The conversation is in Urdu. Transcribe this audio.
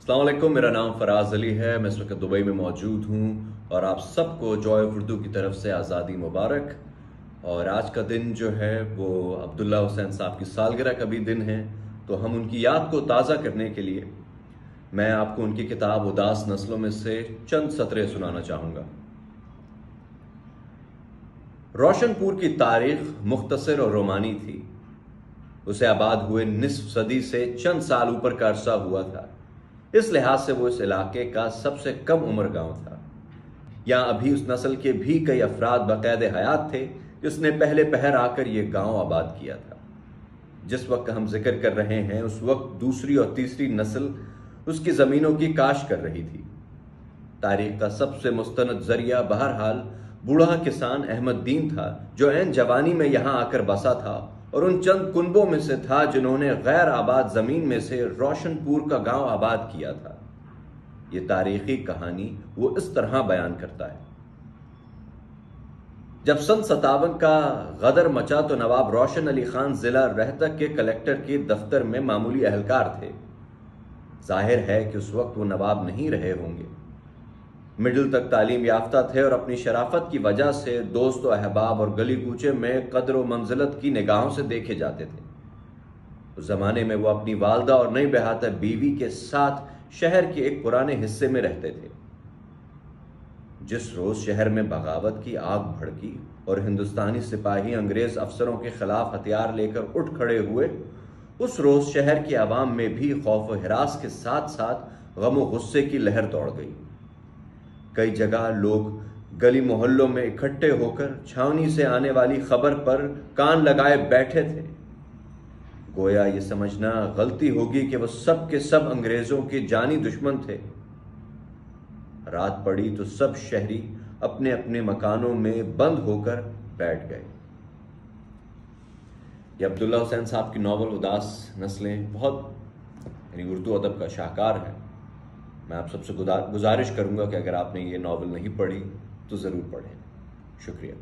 السلام علیکم، میرا نام فراز علی ہے۔ میں اس وقت دبئی میں موجود ہوں اور آپ سب کو جوائے اردو کی طرف سے آزادی مبارک۔ اور آج کا دن جو ہے وہ عبداللہ حسین صاحب کی سالگرہ کا بھی دن ہے، تو ہم ان کی یاد کو تازہ کرنے کے لیے میں آپ کو ان کی کتاب اداس نسلوں میں سے چند سطریں سنانا چاہوں گا۔ روشن پور کی تاریخ مختصر اور رومانی تھی۔ اسے آباد ہوئے نصف صدی سے چند سال اوپر کا عرصہ ہوا تھا۔ اس لحاظ سے وہ اس علاقے کا سب سے کم عمر گاؤں تھا۔ یہاں ابھی اس نسل کے بھی کئی افراد بقید حیات تھے جس نے پہلے پہر آ کر یہ گاؤں آباد کیا تھا۔ جس وقت ہم ذکر کر رہے ہیں اس وقت دوسری اور تیسری نسل اس کی زمینوں کی کاشت کر رہی تھی۔ تاریخ کا سب سے مستند ذریعہ بہرحال بوڑھا کسان احمد دین تھا، جو عین جوانی میں یہاں آ کر بسا تھا اور ان چند کنبوں میں سے تھا جنہوں نے غیر آباد زمین میں سے روشن پور کا گاؤں آباد کیا تھا۔ یہ تاریخی کہانی وہ اس طرح بیان کرتا ہے۔ جب سن 57 کا غدر مچا تو نواب روشن علی خان ضلع رہتک کے کلکٹر کے دفتر میں معمولی اہلکار تھے۔ ظاہر ہے کہ اس وقت وہ نواب نہیں رہے ہوں گے۔ مڈل تک تعلیم یافتہ تھے اور اپنی شرافت کی وجہ سے دوست و احباب اور گلی کوچے میں قدر و منزلت کی نگاہوں سے دیکھے جاتے تھے۔ اس زمانے میں وہ اپنی والدہ اور نئی بیاحتہ بیوی کے ساتھ شہر کے ایک پرانے حصے میں رہتے تھے۔ جس روز شہر میں بغاوت کی آگ بھڑکی اور ہندوستانی سپاہی انگریز افسروں کے خلاف ہتھیار لے کر اٹھ کھڑے ہوئے، اس روز شہر کی عوام میں بھی خوف و ہراس کے ساتھ ساتھ غم و غصے کی لہر دوڑ گئی۔ کئی جگہ لوگ گلی محلوں میں اکٹھے ہو کر چھاونی سے آنے والی خبر پر کان لگائے بیٹھے تھے۔ گویا یہ سمجھنا غلطی ہوگی کہ وہ سب کے سب انگریزوں کے جانی دشمن تھے۔ رات پڑی تو سب شہری اپنے اپنے مکانوں میں بند ہو کر بیٹھ گئے۔ یہ عبداللہ حسین صاحب کی ناول اداس نسلیں بہت اردو ادب کا شاہکار ہے۔ میں آپ سب سے گزارش کروں گا کہ اگر آپ نے یہ ناول نہیں پڑھی تو ضرور پڑھیں۔ شکریہ۔